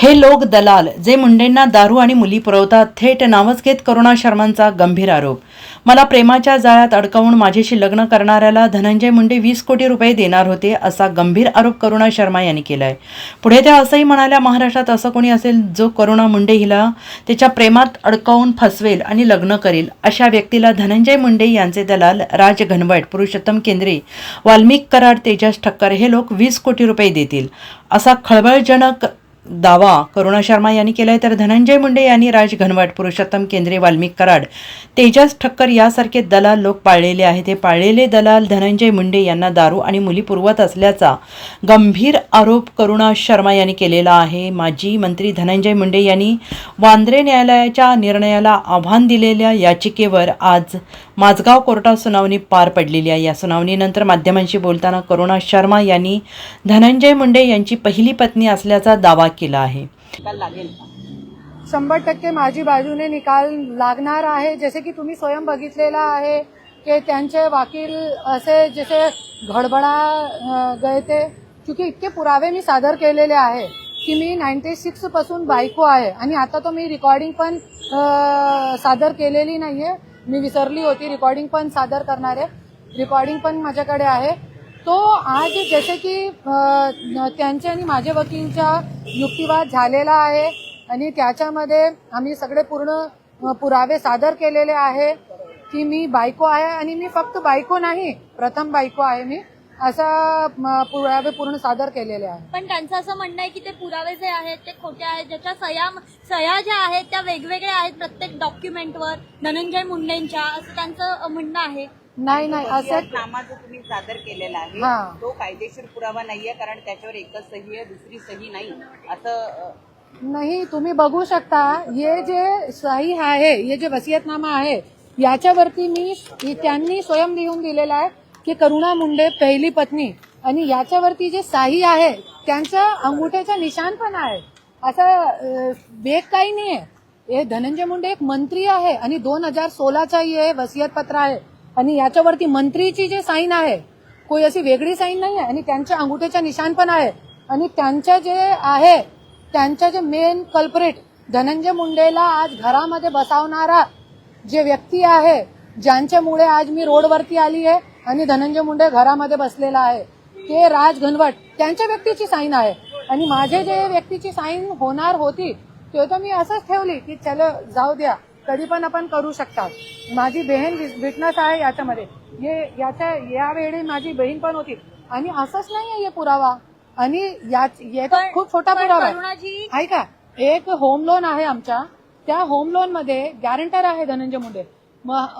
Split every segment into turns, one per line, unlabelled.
हे लोक दलाल जे मुंडेंना दारू आणि मुली पुरवतात, थेट नावच घेत करुणा शर्मांचा गंभीर आरोप. मला प्रेमाच्या जाळ्यात अडकवून माझ्याशी लग्न करणाऱ्याला धनंजय मुंडे 20 कोटी रुपये देणार होते, असा गंभीर आरोप करुणा शर्मा यांनी केलाय. पुढे त्या असंही म्हणाल्या, महाराष्ट्रात असं कोणी असेल जो करुणा मुंडे हिला त्याच्या प्रेमात अडकवून फसवेल आणि लग्न करेल, अशा व्यक्तीला धनंजय मुंडे यांचे दलाल राज घनवट, पुरुषोत्तम केंद्रे, वाल्मिक कराड, तेजस ठक्कर हे लोक 20 कोटी रुपये देतील, असा खळबळजनक दावा करुणा शर्मा यांनी केलाय. तर धनंजय मुंडे यांनी राज घनवट, पुरुषोत्तम केंद्रे, वाल्मिक कराड, तेजस ठक्कर यासारखे दलाल लोक पाळलेले आहेत. हे पाळलेले दलाल धनंजय मुंडे यांना दारू आणि मुली पुरवत असल्याचा गंभीर आरोप करुणा शर्मा यांनी केलेला आहे. माजी मंत्री धनंजय मुंडे यांनी वांद्रे न्यायालयाच्या निर्णयाला आव्हान दिलेल्या याचिकेवर आज माझगाव कोर्टात सुनावणी पार पडलेली आहे. या सुनावणीनंतर माध्यमांशी बोलताना करुणा शर्मा यांनी धनंजय मुंडे यांची पहिली पत्नी असल्याचा दावा केला आहे.
100% माझी बाजूने निकाल लागणार आहे. जसे की तुम्ही स्वयं बघितलेला आहे की त्यांचे वकील असे जसे घडबडा गए थे, क्योंकि इतके पुरावे मी सादर केलेले आहे की मी 96 पासून बायको आहे आणि आता तो मी रेकॉर्डिंग पण सादर केलेली नाहीये. मी विसरली होती, रेकॉर्डिंग पण सादर करणार आहे. रेकॉर्डिंग पण माझ्याकडे आहे. तो आज जसे की त्यांचे आणि माझे वकीलचा युक्तिवाद झालेला आहे आणि त्याच्यामध्ये आम्ही सगळे पूर्ण पुरावे सादर केलेले आहे की मी बायको आहे आणि मी फक्त बायको नाही, प्रथम बायको आहे मी, असा पुरावे पूर्ण सादर केलेले आहे.
पण त्यांचं असं म्हणणं आहे की ते पुरावे जे आहेत ते खोटे आहेत, ज्याच्या सह्या ज्या आहेत त्या वेगवेगळ्या आहेत प्रत्येक डॉक्युमेंटवर धनंजय मुंडेंच्या, असं त्यांचं म्हणणं आहे.
नाही असं
नामा जो तुम्ही सादर केलेला आहे तो कायदेशीर पुरावा नाहीये, कारण त्याच्यावर एकच सही आहे, दुसरी सही नाही असं
नाही. तुम्ही बघू शकता, हे जे सही आहे, हे जे वसियतनामा आहे, याच्यावरती मी त्यांनी स्वयं लिहून दिलेला आहे की करुणा मुंडे पहिली पत्नी, आणि याच्यावरती जे सही आहे त्यांचं अंगुठ्याचं निशाण पण आहे. असं बेग काही नाहीये. हे धनंजय मुंडे एक मंत्री आहे आणि 2016चा हे वसियत पत्र आहे आणि याच्यावरती मंत्रीची जे साईन आहे, कोई अशी वेगळी साईन नाही आहे आणि त्यांच्या अंगुठ्याच्या निशाण पण आहे. आणि त्यांच्या जे आहे, त्यांच्या जे मेन कल्प्रेट धनंजय मुंडेला आज घरामध्ये बसावणारा जे व्यक्ती आहे, ज्यांच्यामुळे आज मी रोडवरती आली आहे आणि धनंजय मुंडे घरामध्ये बसलेला आहे, ते राज घनवट, त्यांच्या व्यक्तीची साईन आहे. आणि माझे जे व्यक्तीची साईन होणार होती ते तर मी असंच ठेवली की चलो जाऊ द्या, कधी पण आपण करू शकतात. माझी बहीण विटनेस आहे याच्यामध्ये, यावेळी माझी बहीण पण होती. आणि असंच नाहीये हे पुरावा, आणि याचा खूप छोटा पुरावा आहे. ऐका, एक होम लोन आहे आमच्या, त्या होम लोन मध्ये गॅरंटर आहे धनंजय मुंडे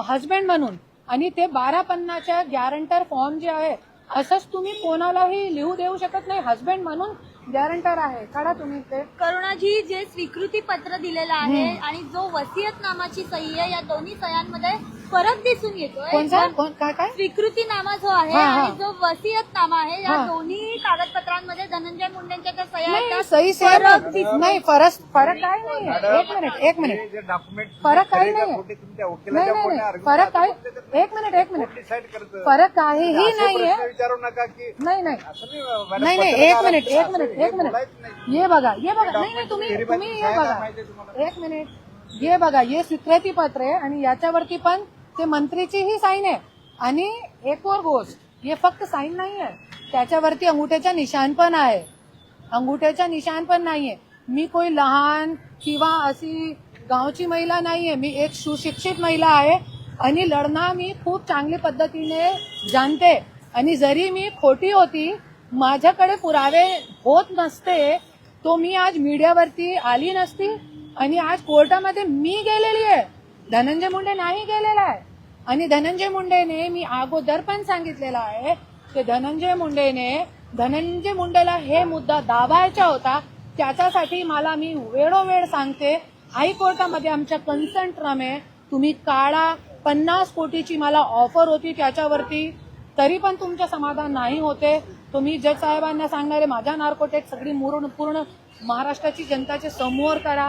हजबंड म्हणून, आणि ते 1250च्या गॅरंटर फॉर्म जे आहे, असंच तुम्ही कोणालाही लिहू देऊ शकत नाही. हजबंड म्हणून गॅरंटर आहे, काढा तुम्ही ते.
करुणाजी जे स्वीकृती पत्र दिलेलं आहे आणि जो वसियतनामाची सही आहे, या दोन्ही सह्यांमध्ये फरक दिसून येतोय.
काय
स्वीकृतीनामा जो आहे आणि जो वसियतनामा आहे, या दोन्ही कागदपत्रांमध्ये धनंजय मुंडेंच्या ज्या सह्या आहेत
सही नाही, फरक काय नाही. एक मिनिट फरक काही नाही, फरक काय, एक मिनिट फरक काहीही नाहीये. नाही, एक मिनिट ये बघा नाही, तुम्ही हे बघा, एक मिनिट, ये बघा, हे स्वीकृती पत्र आहे आणि याच्यावरती पण ते मंत्रीची ही साईन आहे. आणि एक और गोष्ट, हे फक्त साईन नाही आहे, त्याच्यावरती अंगुठ्याचा निशाण पण आहे. अंगुठ्याचा निशाण पण नाहीये. मी कोई लहान किंवा अशी गावची महिला नाहीये, मी एक सुशिक्षित महिला आहे आणि लढणं मी खूप चांगली पद्धतीने जाणते. आणि जरी मी खोटी होती, माझ्याकडे पुरावे होत नसते, तो मी आज मीडियावरती आली नसती आणि आज कोर्टामध्ये मी गेलेली आहे, धनंजय मुंडे नाही गेलेला आहे. आणि धनंजय मुंडेने, मी अगोदर पण सांगितलेलं आहे की धनंजय मुंडेला हे मुद्दा दाबायचा होता, त्याच्यासाठी मी वेळोवेळ सांगते, हायकोर्टामध्ये आमच्या कन्संट्रम आहे, तुम्ही काढा. 50 कोटीची मला ऑफर होती त्याच्यावरती, तरी पण तुमचं समाधान नाही होते. तुम्ही जज साहेबांना सांगणारे माझ्या नार्कोटेक सगळी पूर्ण महाराष्ट्राची जनताच्या समोर करा,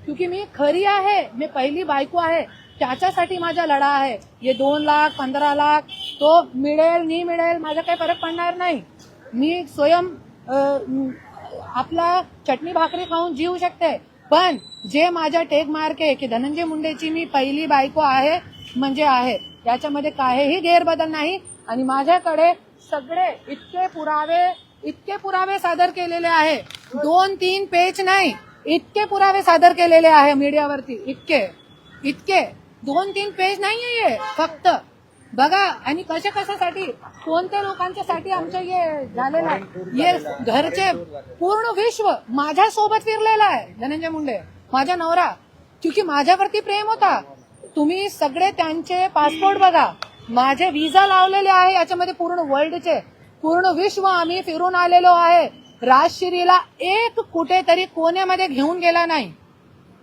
क्योंकि मी खरी आहे, मी पहिली बायको आहे, त्याच्यासाठी माझा लढा आहे. हे 2 लाख 15 लाख तो मिळेल नाही मिळेल, माझा काही फरक पडणार नाही. मी स्वयं आपला चटणी भाकरी खाऊन जीवू शकते, पण जे माझ्या टेक मार्क आहे की धनंजय मुंडेची मी पहिली बायको आहे म्हणजे आहे, याच्यामध्ये काहीही गैरबदल नाही. आणि माझ्याकडे सगळे इतके पुरावे सादर केलेले आहे, 2-3 पेज नाही, इतके पुरावे सादर केलेले आहे मीडियावरती, इतके 2-3 पेज नाहीये फक्त बघा. आणि कशासाठी, कोणत्या लोकांच्यासाठी आमचं हे झालेलं आहे, हे घरचे पूर्ण विश्व माझ्या सोबत फिरलेला आहे धनंजय मुंडे, माझा नवरा, क्योंकि माझ्यावरती प्रेम होता. तुम्ही सगळे त्यांचे पासपोर्ट बघा, माझे विजा लावलेले आहे, याच्यामध्ये पूर्ण वर्ल्डचे, पूर्ण विश्व आम्ही फिरून आलेलो आहे. राजश्रीला एक कुठेतरी कोण्यामध्ये घेऊन गेला नाही.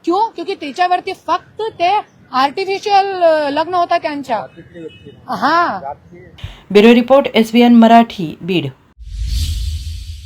क्योंकि तिच्यावरती फक्त ते आर्टिफिशियल लग्न होता त्यांच्या. हा.
Bureau report SBN Marathi, Beed.